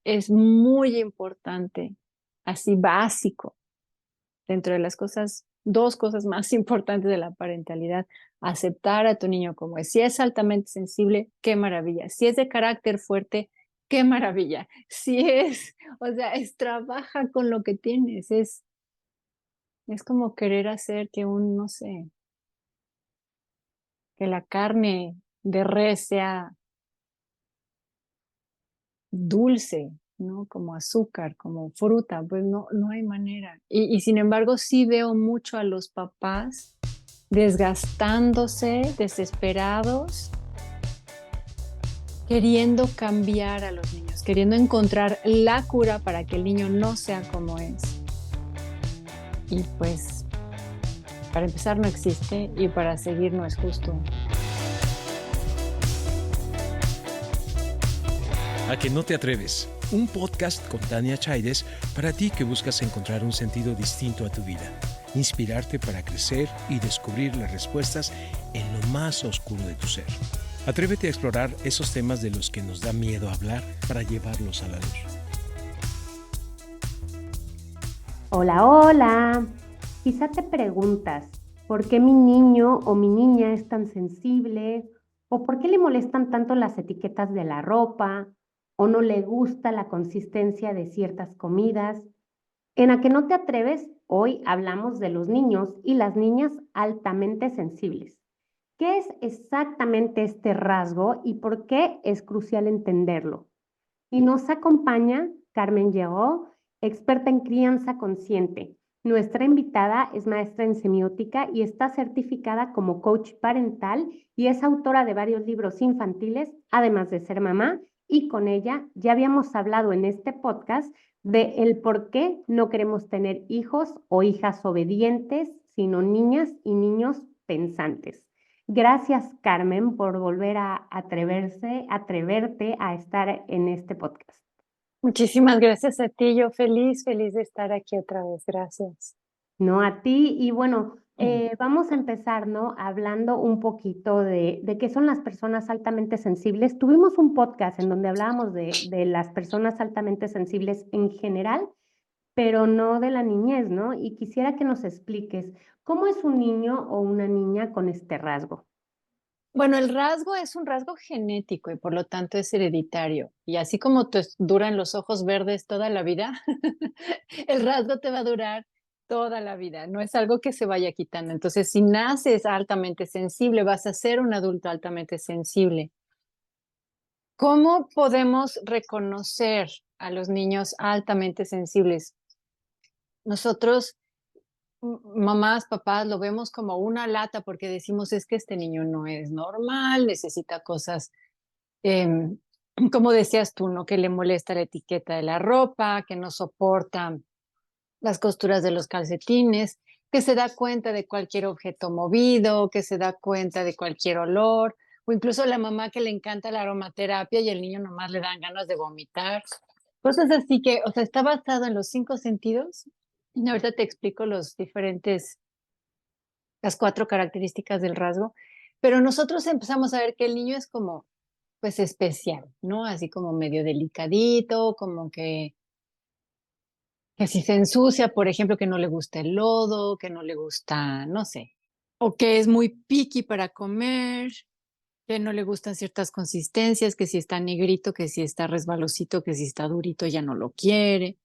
es muy importante, así básico, dentro de las cosas, dos cosas más importantes de la parentalidad, aceptar a tu niño como es. Si es altamente sensible, qué maravilla. Si es de carácter fuerte, qué maravilla. Si es, o sea, es trabaja con lo que tienes, es como querer hacer que un, no sé, que la carne de res sea dulce, ¿no? Como azúcar, como fruta, pues no, no hay manera. Y sin embargo, sí veo mucho a los papás desgastándose, desesperados, queriendo cambiar a los niños, queriendo encontrar la cura para que el niño no sea como es. Y pues, para empezar no existe y para seguir no es justo. A que no te atreves, un podcast con Tania Chaides para ti que buscas encontrar un sentido distinto a tu vida, inspirarte para crecer y descubrir las respuestas en lo más oscuro de tu ser. Atrévete a explorar esos temas de los que nos da miedo hablar para llevarlos a la luz. Hola, hola. Quizá te preguntas, ¿por qué mi niño o mi niña es tan sensible? ¿O por qué le molestan tanto las etiquetas de la ropa? ¿O no le gusta la consistencia de ciertas comidas? En A que no te atreves, hoy hablamos de los niños y las niñas altamente sensibles. ¿Qué es exactamente este rasgo y por qué es crucial entenderlo? Y nos acompaña Carmen Llegó, experta en crianza consciente. Nuestra invitada es maestra en semiótica y está certificada como coach parental y es autora de varios libros infantiles, además de ser mamá. Y con ella ya habíamos hablado en este podcast de el por qué no queremos tener hijos o hijas obedientes, sino niñas y niños pensantes. Gracias, Carmen, por volver a atreverte a estar en este podcast. Muchísimas gracias a ti, yo feliz, feliz de estar aquí otra vez, gracias. No, a ti. Y bueno, vamos a empezar, ¿no? Hablando un poquito de qué son las personas altamente sensibles. Tuvimos un podcast en donde hablábamos de las personas altamente sensibles en general, pero no de la niñez, ¿no? Y quisiera que nos expliques cómo es un niño o una niña con este rasgo. Bueno, el rasgo es un rasgo genético y por lo tanto es hereditario. Y así como te duran los ojos verdes toda la vida, el rasgo te va a durar toda la vida. No es algo que se vaya quitando. Entonces, si naces altamente sensible, vas a ser un adulto altamente sensible. ¿Cómo podemos reconocer a los niños altamente sensibles? Nosotros, mamás, papás, lo vemos como una lata porque decimos, es que este niño no es normal, necesita cosas, em, como decías tú, ¿no? Que le molesta la etiqueta de la ropa, que no soporta las costuras de los calcetines, que se da cuenta de cualquier objeto movido, que se da cuenta de cualquier olor, o incluso la mamá que le encanta la aromaterapia y el niño nomás le dan ganas de vomitar. Cosas así que, o sea, está basado en los cinco sentidos. Y ahorita te explico los diferentes, las cuatro características del rasgo, pero nosotros empezamos a ver que el niño es como, pues especial, ¿no? Así como medio delicadito, como que si se ensucia, por ejemplo, que no le gusta el lodo, que no le gusta, no sé, o que es muy picky para comer, que no le gustan ciertas consistencias, que si está negrito, que si está resbalosito, que si está durito, ya no lo quiere.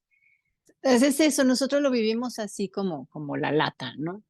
Entonces es eso, nosotros lo vivimos así como la lata, ¿no?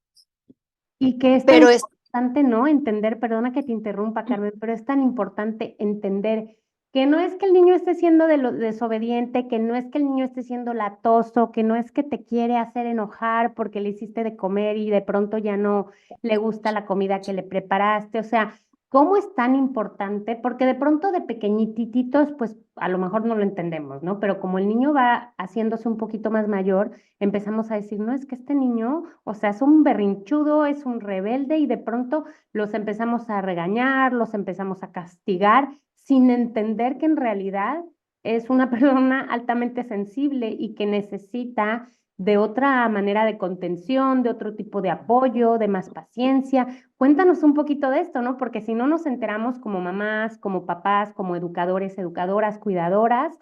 Y que es tan Pero es, importante, ¿no? Entender, perdona que te interrumpa, Carmen, pero es tan importante entender que no es que el niño esté siendo desobediente, que no es que el niño esté siendo latoso, que no es que te quiere hacer enojar porque le hiciste de comer y de pronto ya no le gusta la comida que le preparaste. O sea, ¿cómo es tan importante? Porque de pronto de pequeñititos, pues a lo mejor no lo entendemos, ¿no? Pero como el niño va haciéndose un poquito más mayor, empezamos a decir, no, es que este niño, o sea, es un berrinchudo, es un rebelde y de pronto los empezamos a regañar, los empezamos a castigar sin entender que en realidad es una persona altamente sensible y que necesita de otra manera de contención, de otro tipo de apoyo, de más paciencia. Cuéntanos un poquito de esto, ¿no? Porque si no nos enteramos como mamás, como papás, como educadores, educadoras, cuidadoras,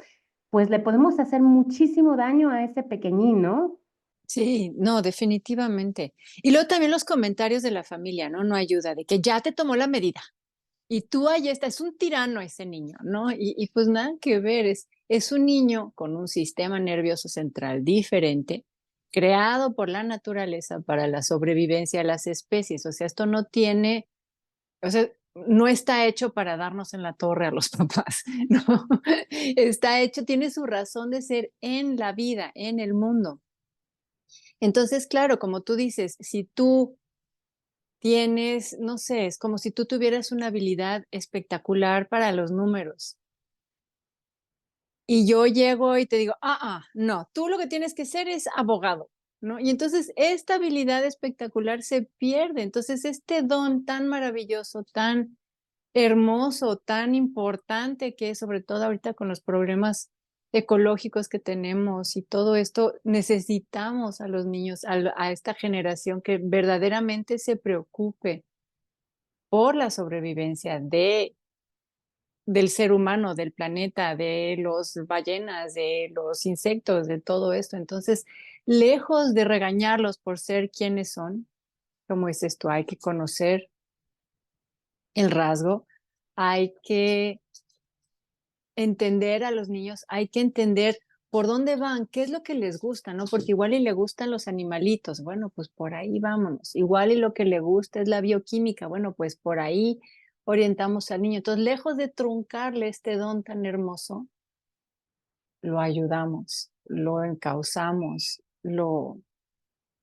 pues le podemos hacer muchísimo daño a ese pequeñín, ¿no? Sí, no, definitivamente. Y luego también los comentarios de la familia, ¿no? No ayuda, de que ya te tomó la medida y tú ahí está, es un tirano ese niño, ¿no? Y pues nada que ver, es un niño con un sistema nervioso central diferente, creado por la naturaleza para la sobrevivencia de las especies. O sea, esto no tiene, o sea, no está hecho para darnos en la torre a los papás, ¿no? Está hecho, tiene su razón de ser en la vida, en el mundo. Entonces, claro, como tú dices, si tú tienes, no sé, es como si tú tuvieras una habilidad espectacular para los números y yo llego y te digo, no, tú lo que tienes que ser es abogado, ¿no? Y entonces esta habilidad espectacular se pierde. Entonces, este don tan maravilloso, tan hermoso, tan importante que es, sobre todo ahorita con los problemas ecológicos que tenemos y todo esto, necesitamos a los niños, a esta generación que verdaderamente se preocupe por la sobrevivencia del ser humano, del planeta, de los ballenas, de los insectos, de todo esto. Entonces, lejos de regañarlos por ser quienes son, como es esto, hay que conocer el rasgo, hay que entender a los niños, hay que entender por dónde van, qué es lo que les gusta, ¿no? Porque igual y le gustan los animalitos, bueno, pues por ahí vámonos. Igual y lo que le gusta es la bioquímica, bueno, pues por ahí orientamos al niño. Entonces, lejos de truncarle este don tan hermoso, lo ayudamos, lo encauzamos, lo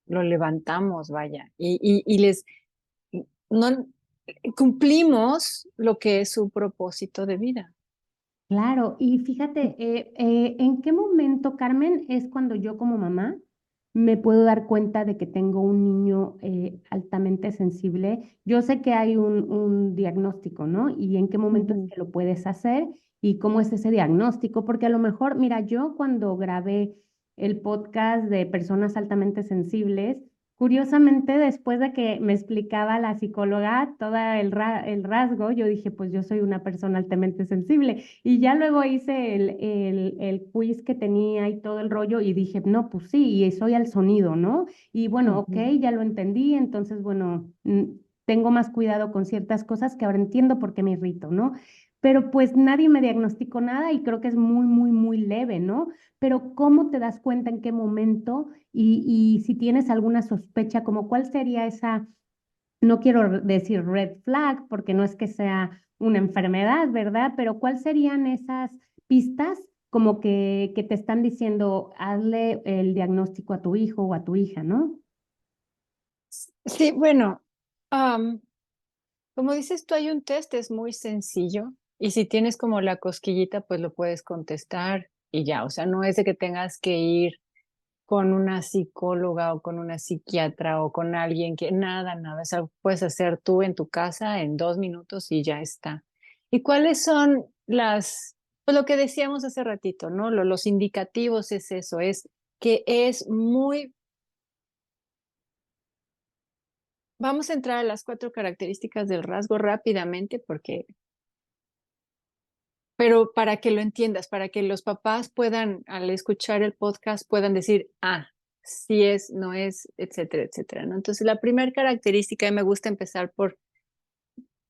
levantamos, vaya, y les no, cumplimos lo que es su propósito de vida. Claro, y fíjate, ¿en qué momento, Carmen, es cuando yo como mamá me puedo dar cuenta de que tengo un niño altamente sensible? Yo sé que hay un diagnóstico, ¿no? ¿Y en qué momento es Ujú. que lo puedes hacer? ¿Y cómo es ese diagnóstico? Porque a lo mejor, mira, yo cuando grabé el podcast de personas altamente sensibles, curiosamente, después de que me explicaba la psicóloga todo el rasgo, yo dije, pues yo soy una persona altamente sensible. Y ya luego hice el quiz que tenía y todo el rollo y dije, no, pues sí, y soy al sonido, ¿no? Y bueno, ok, Ujú. ya lo entendí, entonces, bueno, tengo más cuidado con ciertas cosas que ahora entiendo por qué me irrito, ¿no? Pero pues nadie me diagnosticó nada y creo que es muy, muy, muy leve, ¿no? Pero ¿cómo te das cuenta en qué momento y si tienes alguna sospecha, como cuál sería esa, no quiero decir red flag, porque no es que sea una enfermedad, ¿verdad? Pero ¿cuál serían esas pistas como que te están diciendo, hazle el diagnóstico a tu hijo o a tu hija, ¿no? Sí, bueno, am, como dices tú, hay un test, es muy sencillo y si tienes como la cosquillita, pues lo puedes contestar y ya, o sea, no es de que tengas que ir con una psicóloga o con una psiquiatra o con alguien que nada, nada, es algo que puedes hacer tú en tu casa en 2 minutos y ya está. ¿Y cuáles son pues lo que decíamos hace ratito, ¿no? Los indicativos es eso, es que es muy. Vamos a entrar a las 4 características del rasgo rápidamente pero para que lo entiendas, para que los papás puedan, al escuchar el podcast, puedan decir, sí es, no es, etcétera, etcétera, ¿no? Entonces, la primera característica, y me gusta empezar por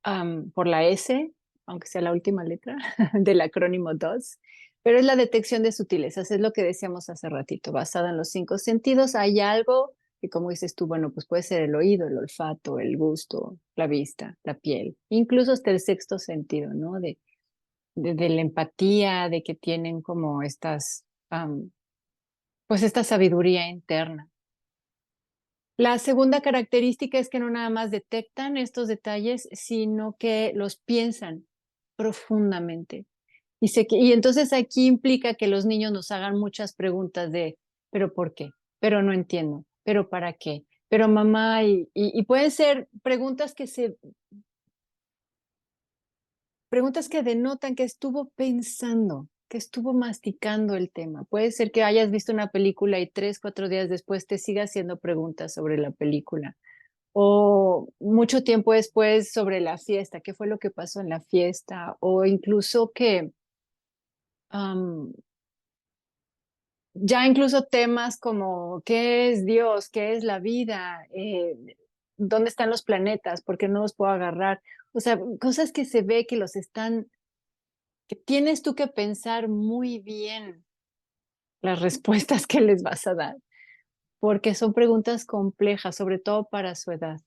la S, aunque sea la última letra del acrónimo DOS, pero es la detección de sutilezas, es lo que decíamos hace ratito, basada en los 5 sentidos. Hay algo que, como dices tú, bueno, pues puede ser el oído, el olfato, el gusto, la vista, la piel, incluso hasta el sexto sentido, ¿no? De la empatía, de que tienen como pues esta sabiduría interna. La segunda característica es que no nada más detectan estos detalles, sino que los piensan profundamente. Y entonces aquí implica que los niños nos hagan muchas preguntas de, ¿pero por qué? Pero no entiendo, ¿pero para qué? Pero mamá, y pueden ser preguntas que denotan que estuvo pensando, que estuvo masticando el tema. Puede ser que hayas visto una película y 3, 4 días después te siga haciendo preguntas sobre la película. O mucho tiempo después sobre la fiesta, qué fue lo que pasó en la fiesta, o incluso que ya incluso temas como ¿qué es Dios? ¿Qué es la vida? ¿Dónde están los planetas? ¿Por qué no los puedo agarrar? O sea, cosas que se ve que los están, que tienes tú que pensar muy bien las respuestas que les vas a dar, porque son preguntas complejas, sobre todo para su edad.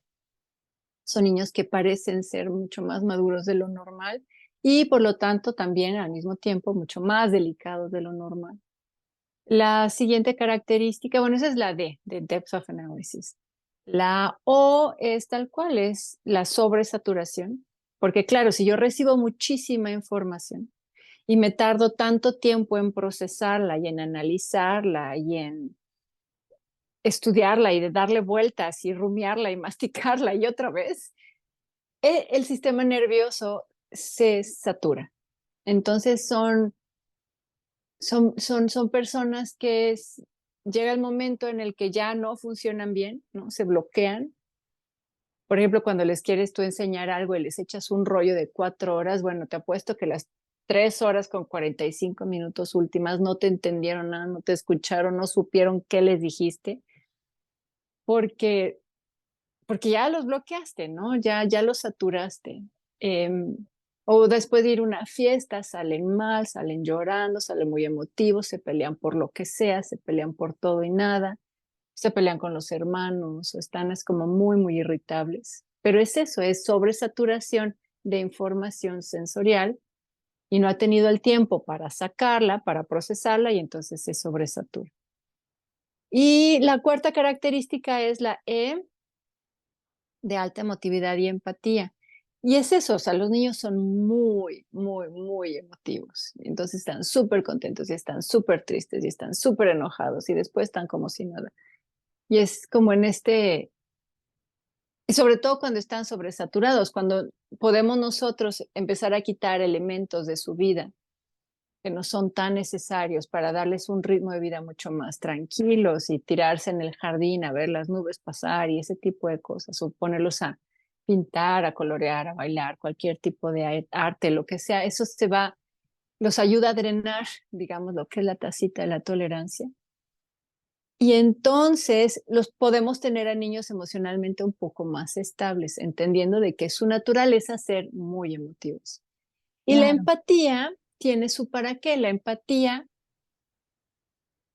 Son niños que parecen ser mucho más maduros de lo normal y por lo tanto también al mismo tiempo mucho más delicados de lo normal. La siguiente característica, bueno, esa es la D, de Depth of Analysis. La O es tal cual, es la sobresaturación, porque claro, si yo recibo muchísima información y me tardo tanto tiempo en procesarla y en analizarla y en estudiarla y de darle vueltas y rumiarla y masticarla y otra vez, el sistema nervioso se satura. Entonces son personas que llega el momento en el que ya no funcionan bien, ¿no? Se bloquean. Por ejemplo, cuando les quieres tú enseñar algo y les echas un rollo de 4 horas, bueno, te apuesto que las 3 horas con 45 minutos últimas no te entendieron nada, no te escucharon, no supieron qué les dijiste, porque, porque ya los bloqueaste, ¿no? Ya los saturaste. Em, o después de ir a una fiesta, salen mal, salen llorando, salen muy emotivos, se pelean por lo que sea, se pelean por todo y nada, se pelean con los hermanos, o están es como muy, muy irritables. Pero es eso, es sobresaturación de información sensorial y no ha tenido el tiempo para sacarla, para procesarla y entonces se sobresatura. Y la cuarta característica es la E de alta emotividad y empatía. Y es eso, o sea, los niños son muy, muy, muy emotivos. Entonces están súper contentos y están súper tristes y están súper enojados y después están como si nada. Y es como en y sobre todo cuando están sobresaturados, cuando podemos nosotros empezar a quitar elementos de su vida que no son tan necesarios para darles un ritmo de vida mucho más tranquilos y tirarse en el jardín a ver las nubes pasar y ese tipo de cosas, o ponerlos a pintar, a colorear, a bailar, cualquier tipo de arte, lo que sea, eso los ayuda a drenar, digamos, lo que es la tacita de la tolerancia. Y entonces los podemos tener a niños emocionalmente un poco más estables, entendiendo de que es su naturaleza ser muy emotivos. Y la Claro. empatía tiene su para qué. La empatía,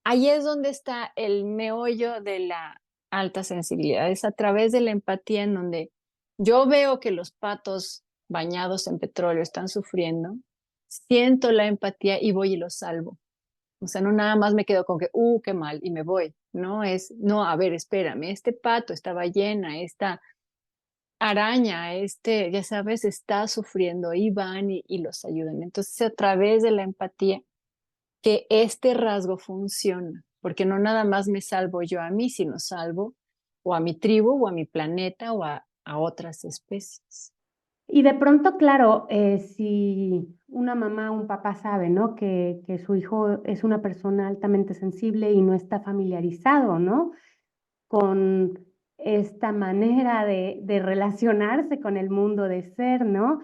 ahí es donde está el meollo de la alta sensibilidad. Es a través de la empatía en donde yo veo que los patos bañados en petróleo están sufriendo, siento la empatía y voy y los salvo. O sea, no nada más me quedo con que, qué mal, y me voy. No es, no, a ver, espérame, este pato, esta ballena, esta araña, ya sabes, está sufriendo y van y los ayudan. Entonces, a través de la empatía, que este rasgo funciona, porque no nada más me salvo yo a mí, sino salvo o a mi tribu o a mi planeta o a otras especies. Y de pronto, claro, si una mamá o un papá sabe, ¿no? Que su hijo es una persona altamente sensible y no está familiarizado, ¿no? Con esta manera de relacionarse con el mundo, de ser, ¿no?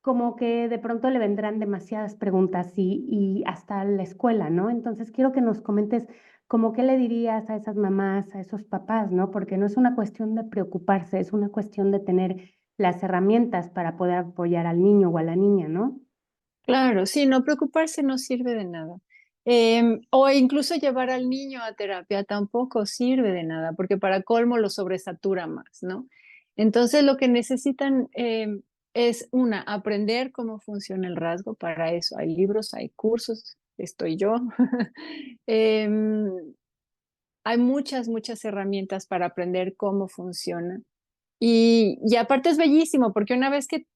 Como que de pronto le vendrán demasiadas preguntas y hasta la escuela, ¿no? Entonces quiero que nos comentes como qué le dirías a esas mamás, a esos papás, ¿no? Porque no es una cuestión de preocuparse, es una cuestión de tener las herramientas para poder apoyar al niño o a la niña, ¿no? Claro, sí, no preocuparse no sirve de nada. O incluso llevar al niño a terapia tampoco sirve de nada, porque para colmo lo sobresatura más, ¿no? Entonces lo que necesitan es aprender cómo funciona el rasgo. Para eso hay libros, hay cursos, estoy yo. Em, Hay muchas, muchas herramientas para aprender cómo funciona. Y aparte es bellísimo, porque una vez que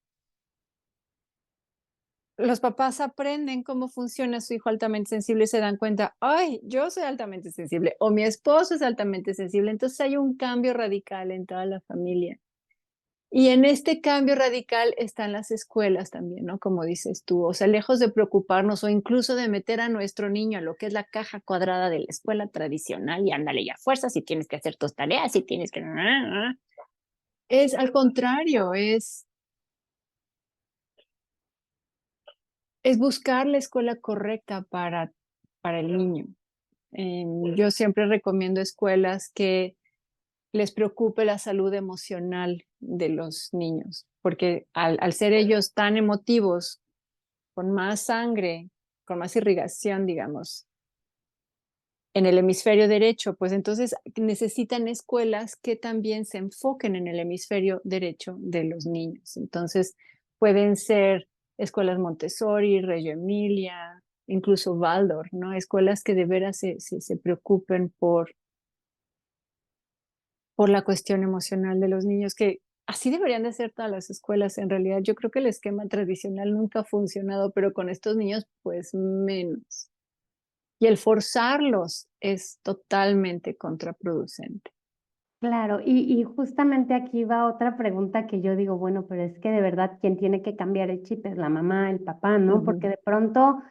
los papás aprenden cómo funciona su hijo altamente sensible y se dan cuenta, ay, yo soy altamente sensible o mi esposo es altamente sensible. Entonces hay un cambio radical en toda la familia. Y en este cambio radical están las escuelas también, ¿no? Como dices tú, o sea, lejos de preocuparnos o incluso de meter a nuestro niño a lo que es la caja cuadrada de la escuela tradicional y ándale ya fuerzas y tienes que hacer tus tareas y tienes que... Es al contrario, es buscar la escuela correcta para el niño. Yo siempre recomiendo escuelas que les preocupe la salud emocional de los niños, porque al ser ellos tan emotivos, con más sangre, con más irrigación, digamos, en el hemisferio derecho, pues entonces necesitan escuelas que también se enfoquen en el hemisferio derecho de los niños. Entonces pueden ser escuelas Montessori, Reggio Emilia, incluso Waldorf, ¿no? Escuelas que de veras se preocupen por la cuestión emocional de los niños, que así deberían de ser todas las escuelas. En realidad, yo creo que el esquema tradicional nunca ha funcionado, pero con estos niños, pues menos. Y el forzarlos es totalmente contraproducente. Claro, y justamente aquí va otra pregunta que yo digo, bueno, pero es que de verdad quien tiene que cambiar el chip es la mamá, el papá, ¿no? Porque Ujú. de pronto,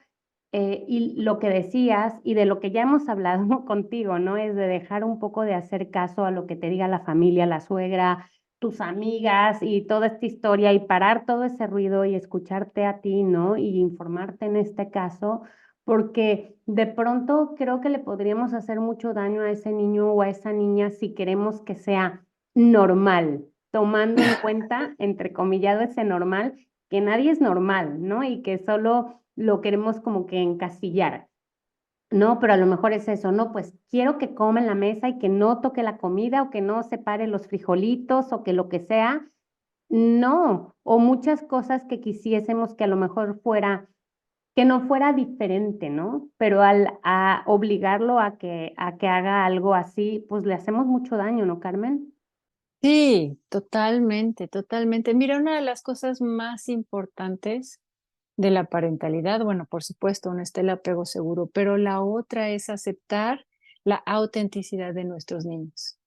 y lo que decías y de lo que ya hemos hablado contigo, ¿no? Es de dejar un poco de hacer caso a lo que te diga la familia, la suegra, tus amigas y toda esta historia y parar todo ese ruido y escucharte a ti, ¿no? Y informarte en este caso, porque de pronto creo que le podríamos hacer mucho daño a ese niño o a esa niña si queremos que sea normal, tomando en cuenta, entrecomillado, ese normal, que nadie es normal, ¿no? Y que solo lo queremos como que encasillar. No, pero a lo mejor es eso, no, pues quiero que coma en la mesa y que no toque la comida o que no separe los frijolitos o que lo que sea. No, o muchas cosas que quisiésemos que a lo mejor fuera, que no fuera diferente, ¿no? Pero al a obligarlo a que haga algo así, pues le hacemos mucho daño, ¿no, Carmen? Sí, totalmente, totalmente. Mira, una de las cosas más importantes de la parentalidad, bueno, por supuesto, no está el apego seguro, pero la otra es aceptar la autenticidad de nuestros niños.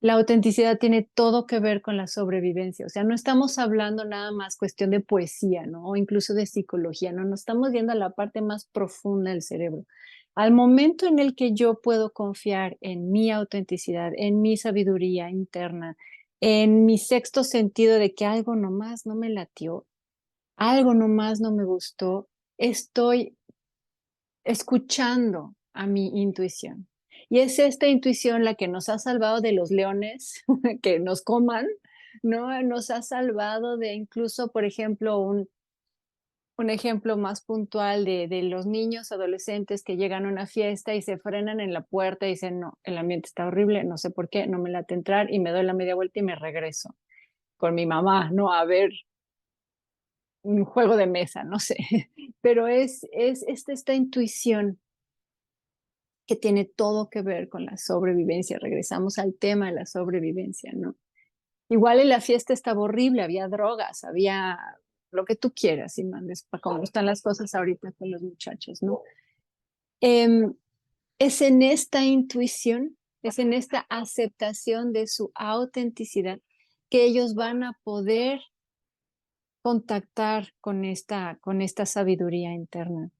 La autenticidad tiene todo que ver con la sobrevivencia, o sea, no estamos hablando nada más cuestión de poesía, ¿no? O incluso de psicología, no, nos estamos viendo a la parte más profunda del cerebro. Al momento en el que yo puedo confiar en mi autenticidad, en mi sabiduría interna, en mi sexto sentido de que algo nomás no me latió, algo nomás no me gustó, estoy escuchando a mi intuición. Y es esta intuición la que nos ha salvado de los leones que nos coman, ¿no? Nos ha salvado de incluso, por ejemplo, un ejemplo más puntual de los niños, adolescentes que llegan a una fiesta y se frenan en la puerta y dicen, no, el ambiente está horrible, no sé por qué, no me late entrar y me doy la media vuelta y me regreso con mi mamá, ¿no? A ver un juego de mesa, no sé. Pero es esta intuición que tiene todo que ver con la sobrevivencia. Regresamos al tema de la sobrevivencia, ¿no? Igual en la fiesta estaba horrible, había drogas, había lo que tú quieras y mandes para cómo están las cosas ahorita con los muchachos, ¿no? Em, es en esta intuición, es en esta aceptación de su autenticidad que ellos van a poder contactar con esta sabiduría interna.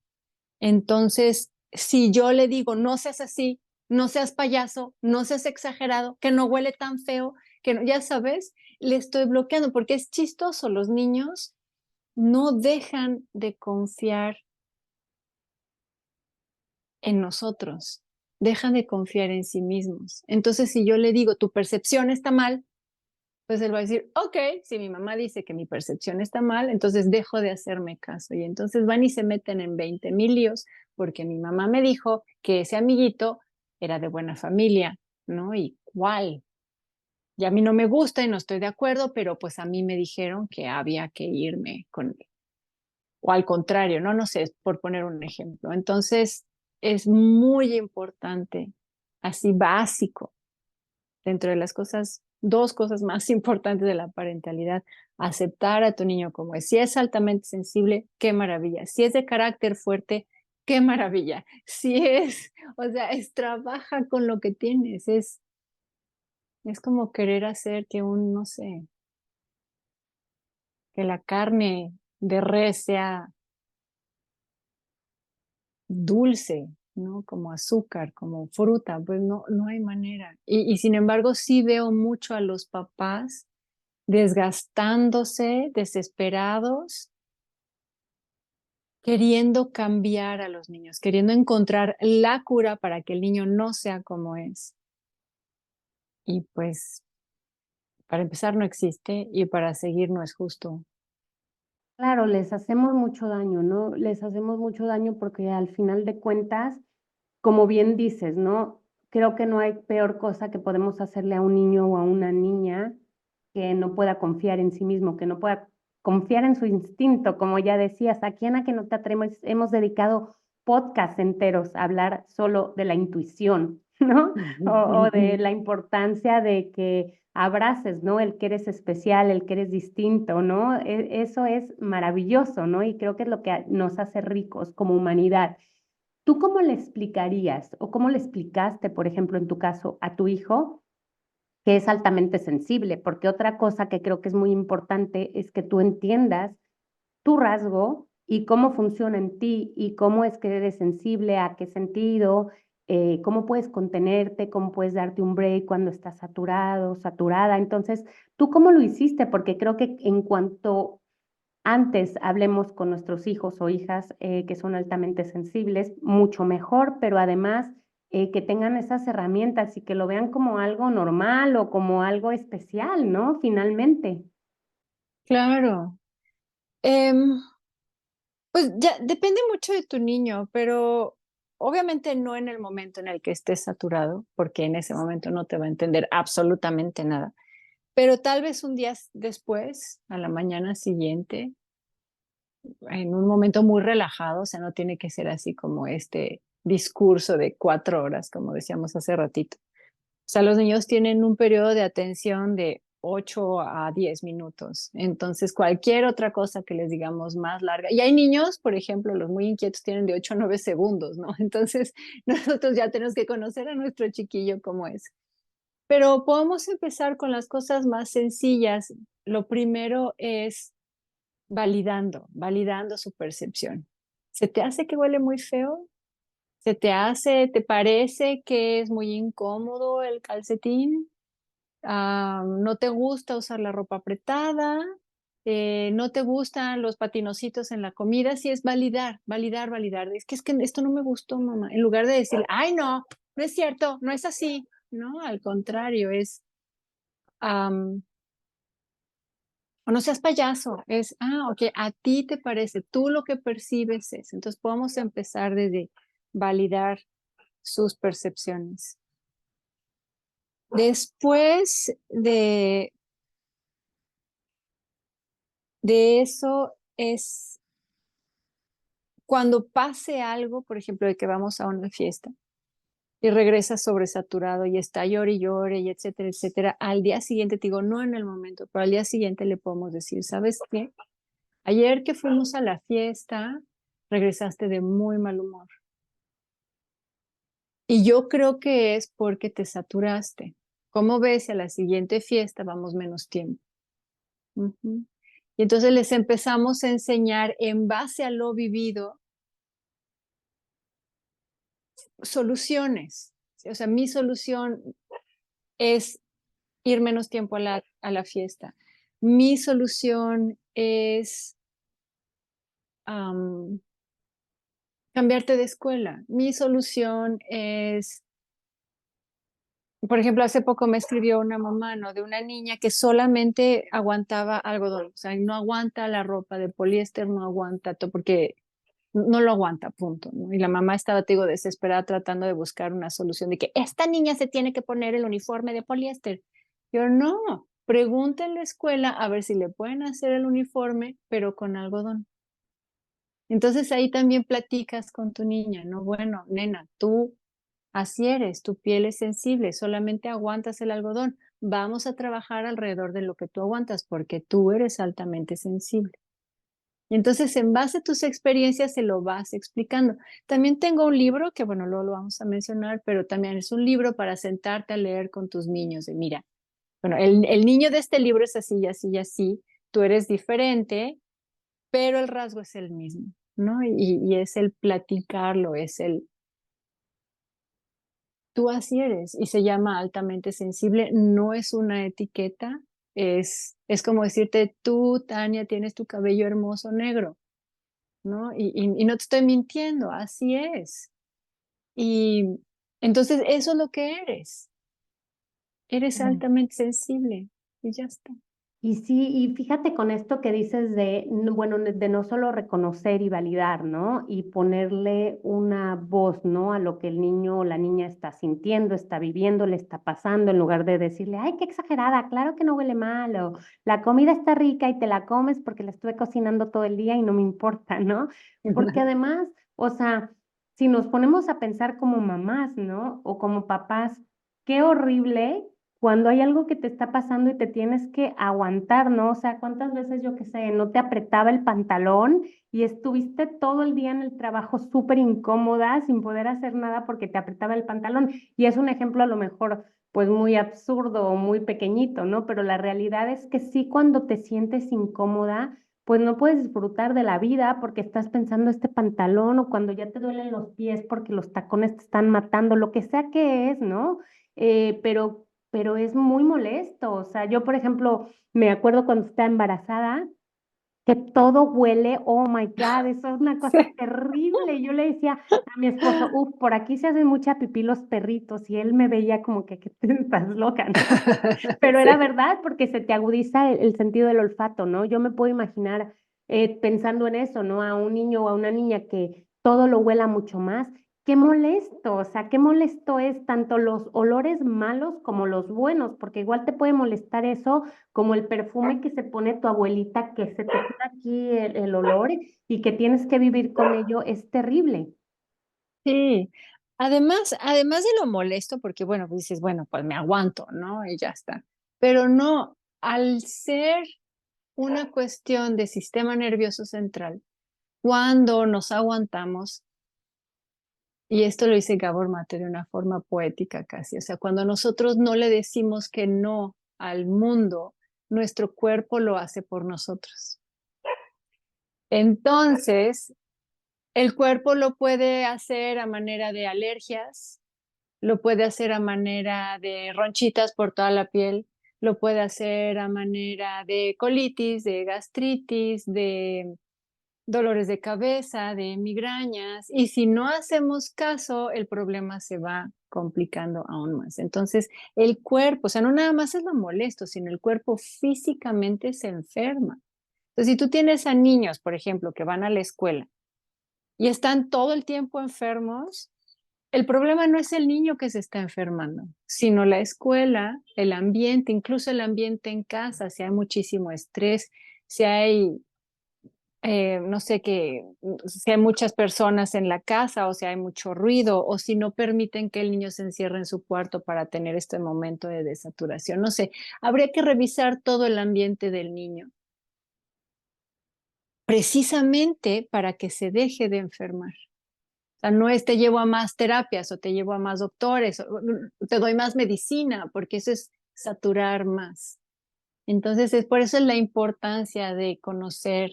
Entonces, si yo le digo, no seas así, no seas payaso, no seas exagerado, que no huele tan feo, que no, ya sabes, le estoy bloqueando porque es chistoso. Los niños no dejan de confiar en nosotros, dejan de confiar en sí mismos. Entonces, si yo le digo, tu percepción está mal, pues él va a decir, ok, si mi mamá dice que mi percepción está mal, entonces dejo de hacerme caso. Y entonces van y se meten en 20,000 líos porque mi mamá me dijo que ese amiguito era de buena familia, ¿no? ¿Y cuál? Y a mí no me gusta y no estoy de acuerdo, pero pues a mí me dijeron que había que irme con él. O al contrario, ¿no? No sé, por poner un ejemplo. Entonces, es muy importante, así básico, dentro de las cosas, dos cosas más importantes de la parentalidad, aceptar a tu niño como es. Si es altamente sensible, qué maravilla. Si es de carácter fuerte, qué maravilla. Si es, o sea, es trabaja con lo que tienes, es como querer hacer que un, no sé, que la carne de res sea dulce, ¿no? Como azúcar, como fruta, pues no, no hay manera. Y sin embargo, sí veo mucho a los papás desgastándose, desesperados, queriendo cambiar a los niños, queriendo encontrar la cura para que el niño no sea como es. Y pues, para empezar no existe y para seguir no es justo. Claro, les hacemos mucho daño, ¿no? Les hacemos mucho daño porque al final de cuentas, como bien dices, ¿no? Creo que no hay peor cosa que podemos hacerle a un niño o a una niña que no pueda confiar en sí mismo, que no pueda confiar en su instinto, como ya decías, aquí en A que no te atreves hemos dedicado podcasts enteros a hablar solo de la intuición, ¿no? O de la importancia de que abraces, ¿no? El que eres especial, el que eres distinto, ¿no? Eso es maravilloso, ¿no? Y creo que es lo que nos hace ricos como humanidad. ¿Tú cómo le explicarías o cómo le explicaste, por ejemplo, en tu caso, a tu hijo que es altamente sensible? Porque otra cosa que creo que es muy importante es que tú entiendas tu rasgo y cómo funciona en ti y cómo es que eres sensible, a qué sentido, cómo puedes contenerte, cómo puedes darte un break cuando estás saturado, saturada. Entonces, ¿tú cómo lo hiciste? Porque creo que en cuanto antes hablemos con nuestros hijos o hijas que son altamente sensibles, mucho mejor, pero además que tengan esas herramientas y que lo vean como algo normal o como algo especial, ¿no? Finalmente. Claro. Em, pues ya depende mucho de tu niño, pero obviamente no en el momento en el que estés saturado, porque en ese momento no te va a entender absolutamente nada. Pero tal vez un día después, a la mañana siguiente, en un momento muy relajado, o sea, no tiene que ser así como este discurso de 4 horas, como decíamos hace ratito. O sea, los niños tienen un periodo de atención de 8 a 10 minutos. Entonces, cualquier otra cosa que les digamos más larga. Y hay niños, por ejemplo, los muy inquietos tienen de 8 a 9 segundos, ¿no? Entonces, nosotros ya tenemos que conocer a nuestro chiquillo como es. Pero podemos empezar con las cosas más sencillas. Lo primero es validando su percepción. ¿Se te hace que huele muy feo? ¿Te parece que es muy incómodo el calcetín? ¿No te gusta usar la ropa apretada? ¿No te gustan los patinocitos en la comida? Sí, es validar. Es que esto no me gustó, mamá. En lugar de decir, ay, no, no es cierto, no es así. No, al contrario, am, o no seas payaso, ok, a ti te parece, tú lo que percibes es. Entonces podemos empezar desde validar sus percepciones. Después de eso es cuando pase algo, por ejemplo, de que vamos a una fiesta y regresa sobresaturado y está llore y llore y etcétera, etcétera. Al día siguiente, te digo, no en el momento, pero al día siguiente le podemos decir, ¿sabes qué? Ayer que fuimos a la fiesta, regresaste de muy mal humor. Y yo creo que es porque te saturaste. ¿Cómo ves? Si a la siguiente fiesta vamos menos tiempo. Ujú. Y entonces les empezamos a enseñar en base a lo vivido soluciones. ¿Sí? O sea, mi solución es ir menos tiempo a la fiesta. Mi solución es am, cambiarte de escuela. Mi solución es, por ejemplo, hace poco me escribió una mamá, ¿no? De una niña que solamente aguantaba algodón, o sea, no aguanta la ropa de poliéster, no aguanta todo, porque no lo aguanta, punto, ¿no? Y la mamá estaba, te digo, desesperada tratando de buscar una solución de que esta niña se tiene que poner el uniforme de poliéster. Yo, no, pregunta en la escuela a ver si le pueden hacer el uniforme, pero con algodón. Entonces ahí también platicas con tu niña, ¿no? Bueno, nena, tú así eres, tu piel es sensible, solamente aguantas el algodón. Vamos a trabajar alrededor de lo que tú aguantas porque tú eres altamente sensible. Y entonces, en base a tus experiencias, se lo vas explicando. También tengo un libro que, bueno, luego lo vamos a mencionar, pero también es un libro para sentarte a leer con tus niños. De, mira, bueno, el niño de este libro es así y así y así. Tú eres diferente, pero el rasgo es el mismo, ¿no? Y es el platicarlo, tú así eres. Y se llama altamente sensible. No es una etiqueta, es como decirte, tú, Tania, tienes tu cabello hermoso negro. ¿no? Y no te estoy mintiendo, así es. Y entonces eso es lo que eres. Eres Mm. altamente sensible y ya está. Y sí, y fíjate con esto que dices de, bueno, de no solo reconocer y validar, ¿no? Y ponerle una voz, ¿no? A lo que el niño o la niña está sintiendo, está viviendo, le está pasando, en lugar de decirle, ay, qué exagerada, claro que no huele mal, o la comida está rica y te la comes porque la estuve cocinando todo el día y no me importa, ¿no? Porque además, o sea, si nos ponemos a pensar como mamás, ¿no? O como papás, qué horrible cuando hay algo que te está pasando y te tienes que aguantar, ¿no? O sea, ¿cuántas veces, yo qué sé, no te apretaba el pantalón y estuviste todo el día en el trabajo súper incómoda sin poder hacer nada porque te apretaba el pantalón? Y es un ejemplo a lo mejor pues muy absurdo o muy pequeñito, ¿no? Pero la realidad es que sí, cuando te sientes incómoda, pues no puedes disfrutar de la vida porque estás pensando este pantalón, o cuando ya te duelen los pies porque los tacones te están matando, lo que sea que es, ¿no? Pero es muy molesto. O sea, yo, por ejemplo, me acuerdo cuando estaba embarazada, que todo huele, oh my God, eso es una cosa Sí. terrible. Y yo le decía a mi esposo, uff, por aquí se hacen mucha pipí los perritos, y él me veía como que tú estás loca, ¿no? Pero era Sí. verdad porque se te agudiza el sentido del olfato, ¿no? Yo me puedo imaginar pensando en eso, ¿no? A un niño o a una niña que todo lo huela mucho más. Qué molesto, o sea, qué molesto es tanto los olores malos como los buenos, porque igual te puede molestar eso, como el perfume que se pone tu abuelita, que se te queda aquí el olor y que tienes que vivir con ello, es terrible. Sí. Además de lo molesto, porque bueno, pues dices, bueno, pues me aguanto, ¿no? Y ya está. Pero no, al ser una cuestión de sistema nervioso central, cuando nos aguantamos, y esto lo dice Gabor Mate de una forma poética casi, o sea, cuando nosotros no le decimos que no al mundo, nuestro cuerpo lo hace por nosotros. Entonces, el cuerpo lo puede hacer a manera de alergias, lo puede hacer a manera de ronchitas por toda la piel, lo puede hacer a manera de colitis, de gastritis, de dolores de cabeza, de migrañas, y si no hacemos caso, el problema se va complicando aún más. Entonces, el cuerpo, o sea, no nada más es lo molesto, sino el cuerpo físicamente se enferma. Entonces, si tú tienes a niños, por ejemplo, que van a la escuela y están todo el tiempo enfermos, el problema no es el niño que se está enfermando, sino la escuela, el ambiente, incluso el ambiente en casa, si hay muchísimo estrés, si hay no sé, si hay muchas personas en la casa o si hay mucho ruido o si no permiten que el niño se encierre en su cuarto para tener este momento de desaturación. No sé, habría que revisar todo el ambiente del niño, precisamente para que se deje de enfermar. O sea, no es te llevo a más terapias o te llevo a más doctores o te doy más medicina, porque eso es saturar más. Entonces, es por eso es la importancia de conocer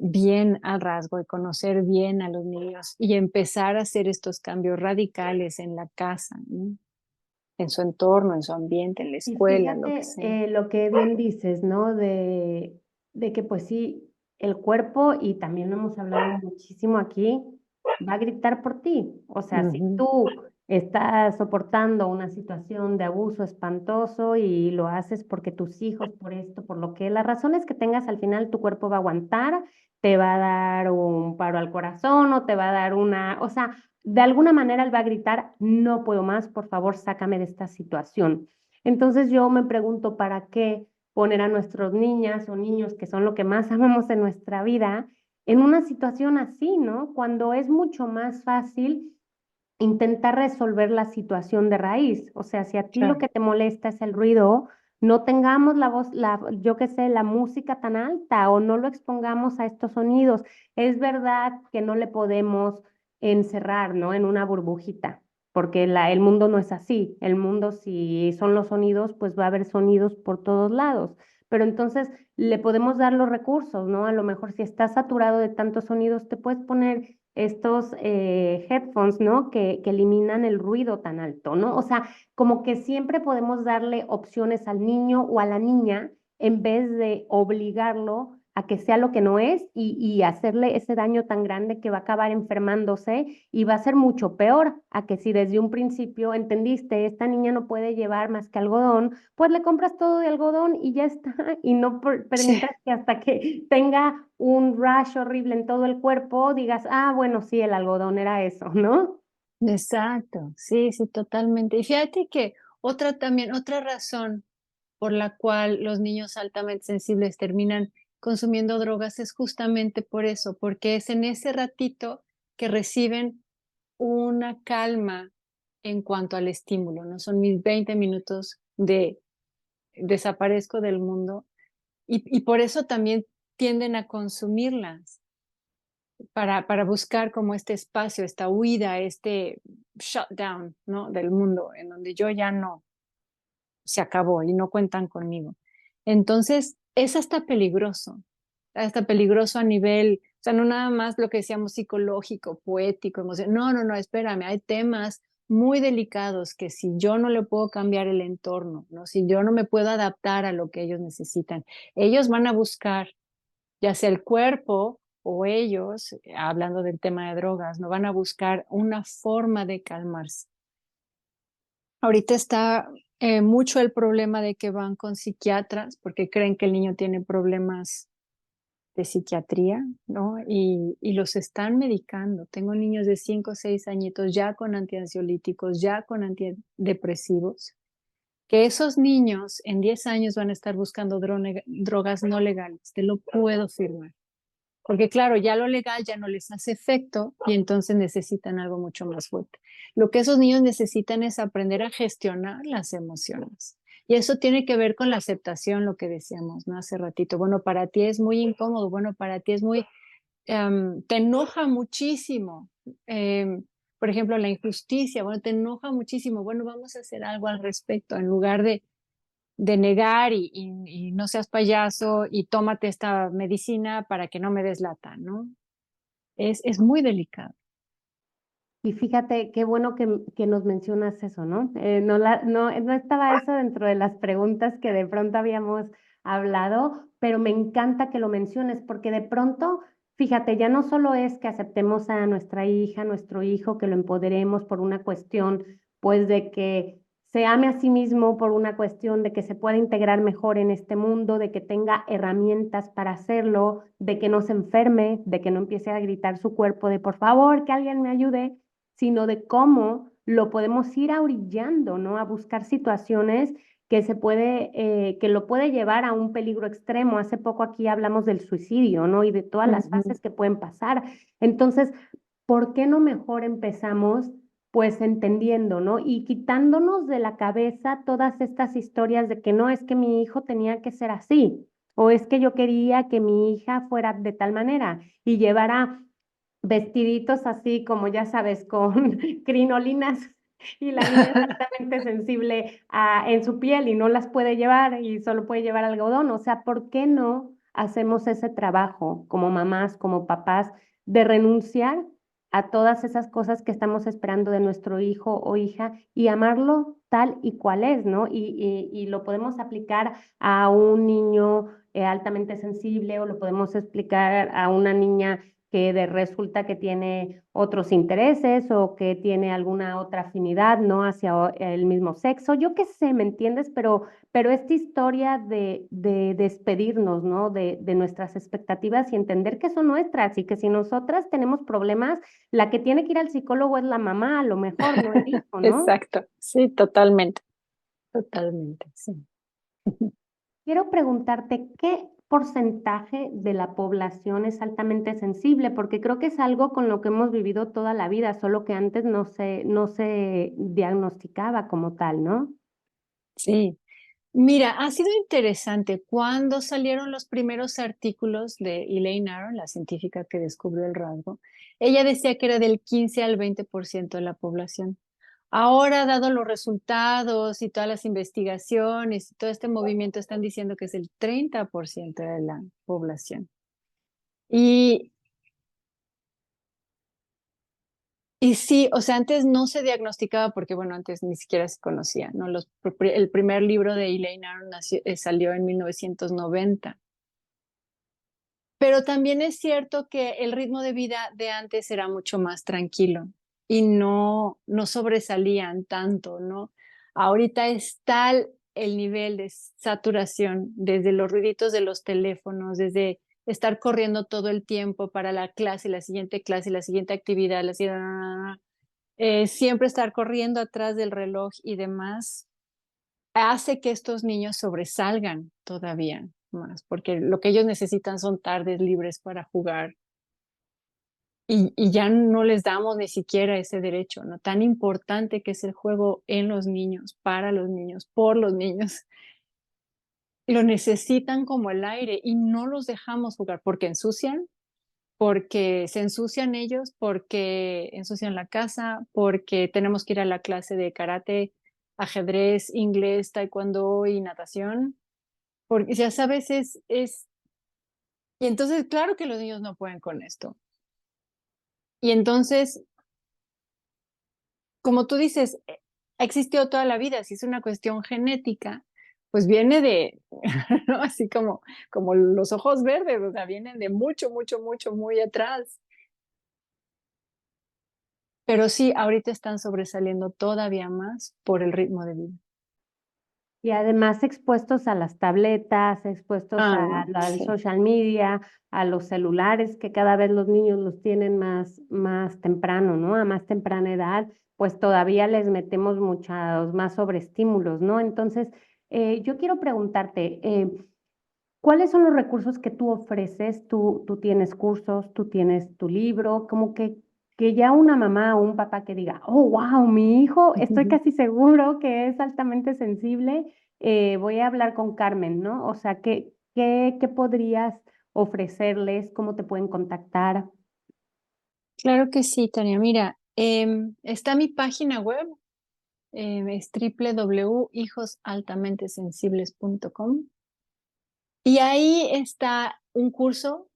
bien al rasgo y conocer bien a los niños y empezar a hacer estos cambios radicales en la casa, ¿no? En su entorno, en su ambiente, en la Y escuela, en lo que fíjate sea. lo que bien dices, ¿no? De que pues sí, el cuerpo, y también lo hemos hablado muchísimo aquí, va a gritar por ti. O sea, si Ujú. tú estás soportando una situación de abuso espantoso y lo haces porque tus hijos, por esto, por lo que las razones que tengas, al final tu cuerpo va a aguantar, te va a dar un paro al corazón o te va a dar una, o sea, de alguna manera él va a gritar, no puedo más, por favor, sácame de esta situación. Entonces yo me pregunto, ¿para qué poner a nuestros niñas o niños, que son lo que más amamos en nuestra vida, en una situación así, ¿no? Cuando es mucho más fácil intentar resolver la situación de raíz. O sea, si a ti lo Claro. que te molesta es el ruido, no tengamos la voz, yo qué sé, la música tan alta, o no lo expongamos a estos sonidos. Es verdad que no le podemos encerrar, ¿no? En una burbujita, porque el mundo no es así. El mundo, si son los sonidos, pues va a haber sonidos por todos lados. Pero entonces le podemos dar los recursos, ¿no? A lo mejor si estás saturado de tantos sonidos, te puedes poner estos headphones, ¿no? Que eliminan el ruido tan alto, ¿no? O sea, como que siempre podemos darle opciones al niño o a la niña en vez de obligarlo a que sea lo que no es y hacerle ese daño tan grande que va a acabar enfermándose y va a ser mucho peor a que si desde un principio entendiste, esta niña no puede llevar más que algodón, pues le compras todo de algodón y ya está, y no Sí, permitas que hasta que tenga un rash horrible en todo el cuerpo digas, ah, bueno, sí, el algodón era eso, ¿no? exacto, sí, sí, totalmente. Y fíjate que otra razón por la cual los niños altamente sensibles terminan consumiendo drogas es justamente por eso, porque es en ese ratito que reciben una calma en cuanto al estímulo, ¿no? Son mis 20 minutos de desaparezco del mundo y por eso también tienden a consumirlas, para buscar como este espacio, esta huida, este shutdown, ¿no? Del mundo, en donde yo ya no, se acabó y no cuentan conmigo. Entonces, es hasta peligroso a nivel, o sea, no nada más lo que decíamos psicológico, poético, emocional. No, no, no, espérame, hay temas muy delicados que si yo no le puedo cambiar el entorno, ¿no? Si yo no me puedo adaptar a lo que ellos necesitan, ellos van a buscar, ya sea el cuerpo o ellos, hablando del tema de drogas, no van a buscar una forma de calmarse. Ahorita está mucho el problema de que van con psiquiatras porque creen que el niño tiene problemas de psiquiatría, ¿no? Y los están medicando. Tengo niños de 5 o 6 añitos ya con antiansiolíticos, ya con antidepresivos, que esos niños en 10 años van a estar buscando drogas no legales, te lo puedo firmar. Porque claro, ya lo legal ya no les hace efecto y entonces necesitan algo mucho más fuerte. Lo que esos niños necesitan es aprender a gestionar las emociones. Y eso tiene que ver con la aceptación, lo que decíamos, ¿no? Hace ratito. Bueno, para ti es muy incómodo, bueno, para ti es muy, te enoja muchísimo. Por ejemplo, la injusticia, bueno, te enoja muchísimo. Bueno, vamos a hacer algo al respecto en lugar de negar y no seas payaso y tómate esta medicina para que no me des lata, ¿no? Es muy delicado. Y fíjate, qué bueno que nos mencionas eso, ¿no? No estaba eso dentro de las preguntas que de pronto habíamos hablado, pero me encanta que lo menciones porque de pronto, fíjate, ya no solo es que aceptemos a nuestra hija, nuestro hijo, que lo empoderemos por una cuestión, pues de que se ame a sí mismo, por una cuestión de que se pueda integrar mejor en este mundo, de que tenga herramientas para hacerlo, de que no se enferme, de que no empiece a gritar su cuerpo de por favor, que alguien me ayude, sino de cómo lo podemos ir ahorillando, ¿no? A buscar situaciones que lo puede llevar a un peligro extremo. Hace poco aquí hablamos del suicidio, ¿no? Y de todas las Ujú. fases que pueden pasar. Entonces, ¿por qué no mejor empezamos? Pues entendiendo, ¿no? Y quitándonos de la cabeza todas estas historias de que no es que mi hijo tenía que ser así, o es que yo quería que mi hija fuera de tal manera y llevara vestiditos así como ya sabes, con crinolinas y la niña es altamente sensible en su piel y no las puede llevar y solo puede llevar algodón. O sea, ¿por qué no hacemos ese trabajo como mamás, como papás, de renunciar a todas esas cosas que estamos esperando de nuestro hijo o hija y amarlo tal y cual es, ¿no? Y lo podemos aplicar a un niño altamente sensible o lo podemos explicar a una niña que resulta que tiene otros intereses o que tiene alguna otra afinidad, ¿no? Hacia el mismo sexo. Yo qué sé, ¿me entiendes? Pero esta historia de despedirnos, ¿no? De nuestras expectativas y entender que son nuestras y que si nosotras tenemos problemas, la que tiene que ir al psicólogo es la mamá, a lo mejor, no el hijo, ¿no? Exacto, sí, totalmente, totalmente, sí. Quiero preguntarte qué porcentaje de la población es altamente sensible, porque creo que es algo con lo que hemos vivido toda la vida, solo que antes no se diagnosticaba como tal, ¿no? Sí, mira, ha sido interesante. Cuando salieron los primeros artículos de Elaine Aron, la científica que descubrió el rasgo, ella decía que era del 15 al 20% de la población. Ahora, dado los resultados y todas las investigaciones y todo este movimiento, están diciendo que es el 30% de la población. Y, y sí, o sea, antes no se diagnosticaba porque, bueno, antes ni siquiera se conocía, ¿no? El primer libro de Elaine Aron salió en 1990. Pero también es cierto que el ritmo de vida de antes era mucho más tranquilo y no sobresalían tanto, ¿no? Ahorita es tal el nivel de saturación, desde los ruiditos de los teléfonos, desde estar corriendo todo el tiempo para la clase, la siguiente actividad, siempre estar corriendo atrás del reloj y demás, hace que estos niños sobresalgan todavía más, porque lo que ellos necesitan son tardes libres para jugar y ya no les damos ni siquiera ese derecho, ¿no? Tan importante que es el juego en los niños, para los niños, por los niños. Lo necesitan como el aire y no los dejamos jugar porque ensucian, porque se ensucian ellos, porque ensucian la casa, porque tenemos que ir a la clase de karate, ajedrez, inglés, taekwondo y natación. Porque ya sabes, y entonces claro que los niños no pueden con esto. Y entonces, como tú dices, ha existido toda la vida, si es una cuestión genética, pues viene de, ¿no? Así como los ojos verdes, o sea, vienen de mucho, mucho, mucho, muy atrás. Pero sí, ahorita están sobresaliendo todavía más por el ritmo de vida. Y además expuestos a las tabletas, expuestos Ah, a no, al sí. social media, a los celulares, que cada vez los niños los tienen más temprano, ¿no? A más temprana edad, pues todavía les metemos muchos más sobreestímulos, ¿no? Entonces, yo quiero preguntarte, ¿cuáles son los recursos que tú ofreces? Tú tienes cursos, tú tienes tu libro, como que ya una mamá o un papá que diga, oh, wow, mi hijo, estoy casi seguro que es altamente sensible, voy a hablar con Carmen, ¿no? O sea, ¿qué podrías ofrecerles? ¿Cómo te pueden contactar? Claro que sí, Tania. Mira, está mi página web, es www.hijosaltamentesensibles.com y ahí está un curso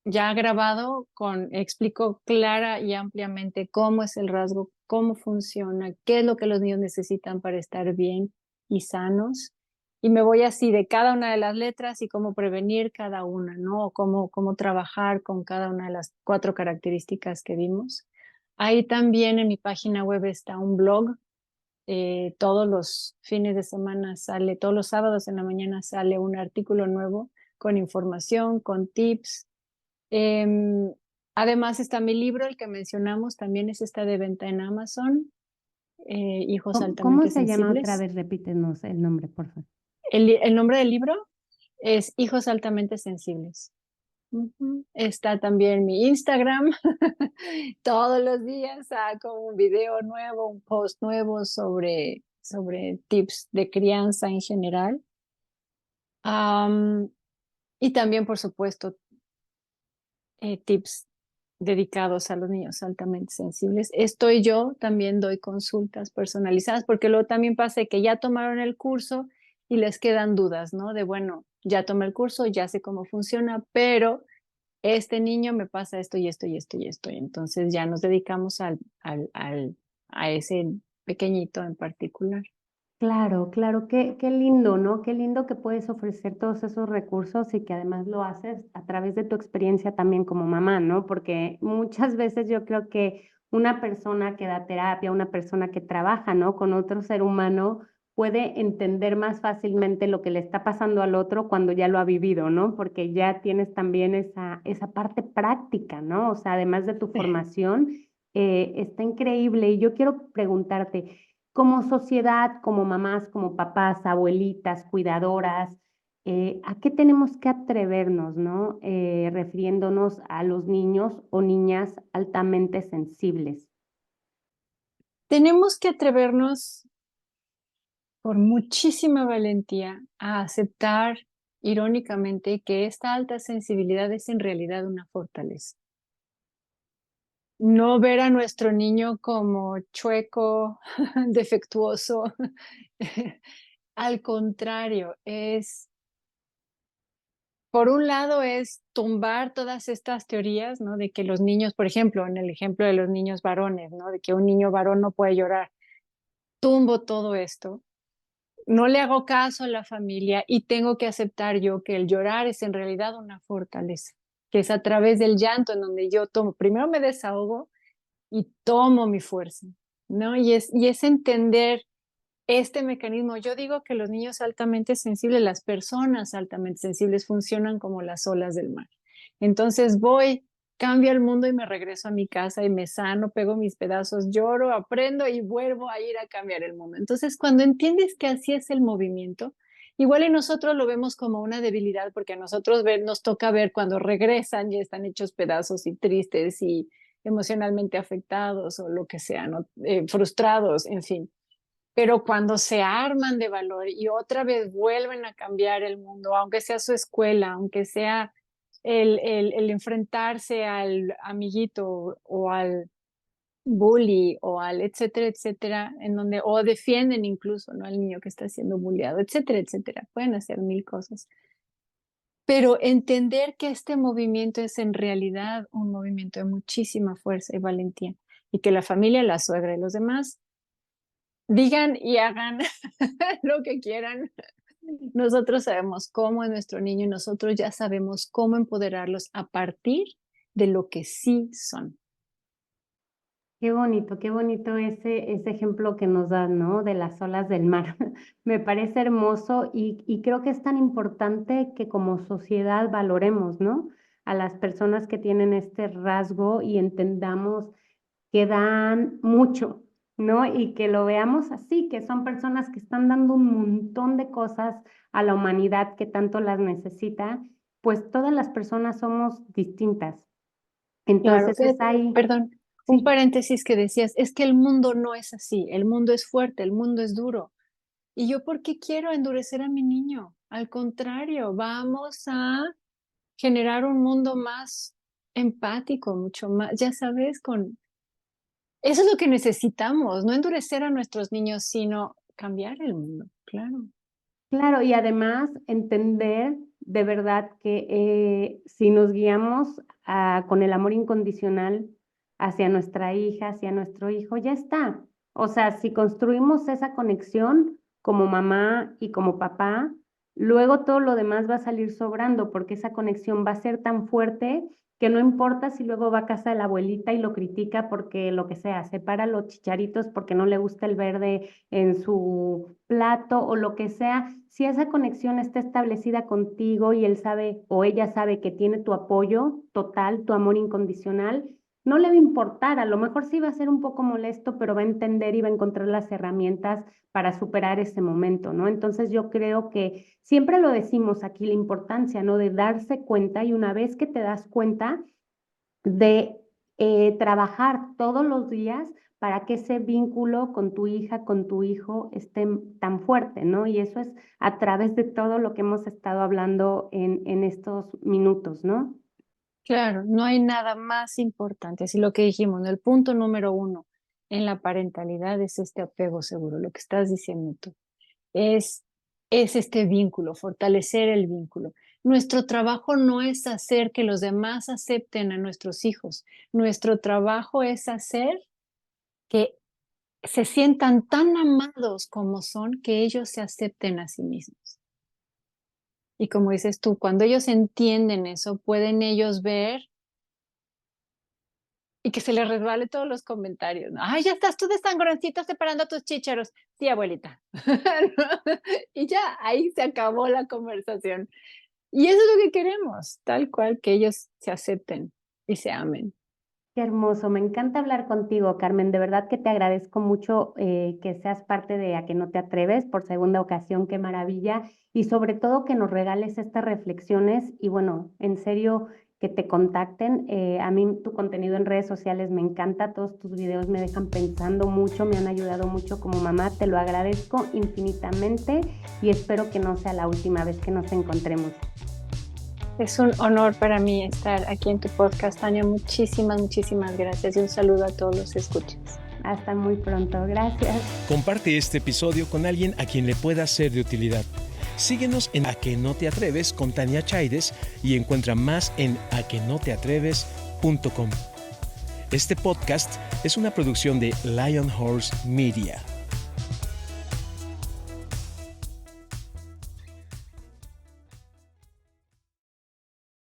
ya grabado explico clara y ampliamente cómo es el rasgo, cómo funciona, qué es lo que los niños necesitan para estar bien y sanos. Y me voy así de cada una de las letras y cómo prevenir cada una, ¿no? O cómo trabajar con cada una de las 4 características que vimos. Ahí también en mi página web está un blog. Todos los fines de semana sale, todos los sábados en la mañana sale un artículo nuevo con información, con tips. Em, Además está mi libro, el que mencionamos, también está de venta en Amazon, Hijos ¿Cómo altamente se llama otra sensibles. vez? Repítenos el nombre, por favor. El nombre del libro es Hijos altamente sensibles. Ujú. Está también mi Instagram. Todos los días saco un video nuevo, un post nuevo sobre tips de crianza en general. Am, y también, por supuesto, tips dedicados a los niños altamente sensibles. Estoy yo, también doy consultas personalizadas, porque luego también pasa que ya tomaron el curso y les quedan dudas, ¿no? De, bueno, ya tomé el curso, ya sé cómo funciona, pero este niño me pasa esto y esto y esto y esto. Y entonces ya nos dedicamos a ese pequeñito en particular. Claro, claro, qué lindo, ¿no? Qué lindo que puedes ofrecer todos esos recursos y que además lo haces a través de tu experiencia también como mamá, ¿no? Porque muchas veces yo creo que una persona que da terapia, una persona que trabaja, ¿no? Con otro ser humano puede entender más fácilmente lo que le está pasando al otro cuando ya lo ha vivido, ¿no? Porque ya tienes también esa parte práctica, ¿no? O sea, además de tu formación, está increíble. Y yo quiero preguntarte, como sociedad, como mamás, como papás, abuelitas, cuidadoras, ¿a qué tenemos que atrevernos, ¿no? Refiriéndonos a los niños o niñas altamente sensibles. Tenemos que atrevernos por muchísima valentía a aceptar irónicamente que esta alta sensibilidad es en realidad una fortaleza. No ver a nuestro niño como chueco, defectuoso. Al contrario, por un lado, es tumbar todas estas teorías, ¿no? De que los niños, por ejemplo, en el ejemplo de los niños varones, ¿no? De que un niño varón no puede llorar. Tumbo todo esto no le hago caso a la familia y tengo que aceptar yo que el llorar es en realidad una fortaleza, que es a través del llanto en donde yo tomo, primero me desahogo y tomo mi fuerza, ¿no? Y es entender este mecanismo. Yo digo que los niños altamente sensibles, las personas altamente sensibles funcionan como las olas del mar. Entonces cambio el mundo y me regreso a mi casa y me sano, pego mis pedazos, lloro, aprendo y vuelvo a ir a cambiar el mundo. Entonces, cuando entiendes que así es el movimiento, igual y nosotros lo vemos como una debilidad porque a nosotros nos toca ver cuando regresan y están hechos pedazos y tristes y emocionalmente afectados o lo que sea, ¿no? Frustrados, en fin. Pero cuando se arman de valor y otra vez vuelven a cambiar el mundo, aunque sea su escuela, aunque sea el enfrentarse al amiguito o al bully o al etcétera, etcétera, en donde, o defienden incluso, ¿no? Al niño que está siendo bulleado, etcétera, etcétera. Pueden hacer mil cosas. Pero entender que este movimiento es en realidad un movimiento de muchísima fuerza y valentía y que la familia, la suegra y los demás digan y hagan lo que quieran. Nosotros sabemos cómo es nuestro niño y nosotros ya sabemos cómo empoderarlos a partir de lo que sí son. Qué bonito ese ejemplo que nos das, ¿no? De las olas del mar. Me parece hermoso y creo que es tan importante que como sociedad valoremos, ¿no? A las personas que tienen este rasgo y entendamos que dan mucho, ¿no? Y que lo veamos así, que son personas que están dando un montón de cosas a la humanidad que tanto las necesita, pues todas las personas somos distintas. Claro, Entonces es ahí, perdón, un sí. paréntesis que decías, es que el mundo no es así, el mundo es fuerte, el mundo es duro. ¿Y yo por qué quiero endurecer a mi niño? Al contrario, vamos a generar un mundo más empático, mucho más, ya sabes, eso es lo que necesitamos, no endurecer a nuestros niños, sino cambiar el mundo, claro. Claro, y además entender de verdad que si nos guiamos con el amor incondicional hacia nuestra hija, hacia nuestro hijo, ya está. O sea, si construimos esa conexión como mamá y como papá, luego todo lo demás va a salir sobrando porque esa conexión va a ser tan fuerte que no importa si luego va a casa de la abuelita y lo critica porque lo que sea, separa los chicharitos porque no le gusta el verde en su plato o lo que sea, si esa conexión está establecida contigo y él sabe o ella sabe que tiene tu apoyo total, tu amor incondicional, no le va a importar, a lo mejor sí va a ser un poco molesto, pero va a entender y va a encontrar las herramientas para superar ese momento, ¿no? Entonces yo creo que siempre lo decimos aquí, la importancia, ¿no? De darse cuenta y una vez que te das cuenta de trabajar todos los días para que ese vínculo con tu hija, con tu hijo esté tan fuerte, ¿no? Y eso es a través de todo lo que hemos estado hablando en estos minutos, ¿no? Claro, no hay nada más importante, así lo que dijimos, ¿no? El punto número uno en la parentalidad es este apego seguro, lo que estás diciendo tú, es, es este vínculo, fortalecer el vínculo. Nuestro trabajo no es hacer que los demás acepten a nuestros hijos, nuestro trabajo es hacer que se sientan tan amados como son, que ellos se acepten a sí mismos. Y como dices tú, cuando ellos entienden eso, pueden ellos ver y que se les resbale todos los comentarios, ¿no? Ay, ya estás tú de sangroncito separando tus chícharos. Sí, abuelita. Y ya, ahí se acabó la conversación. Y eso es lo que queremos, tal cual, que ellos se acepten y se amen. Qué hermoso, me encanta hablar contigo, Carmen. De verdad que te agradezco mucho que seas parte de A que no te atreves por segunda ocasión, qué maravilla. Y sobre todo que nos regales estas reflexiones y bueno, en serio, que te contacten. A mí tu contenido en redes sociales me encanta, todos tus videos me dejan pensando mucho, me han ayudado mucho como mamá. Te lo agradezco infinitamente y espero que no sea la última vez que nos encontremos. Es un honor para mí estar aquí en tu podcast, Tania. Muchísimas, muchísimas gracias y un saludo a todos los escuchas. Hasta muy pronto, gracias. Comparte este episodio con alguien a quien le pueda ser de utilidad. Síguenos en A que no te atreves con Tania Chaides y encuentra más en aquenoteatreves.com. Este podcast es una producción de Lion Horse Media.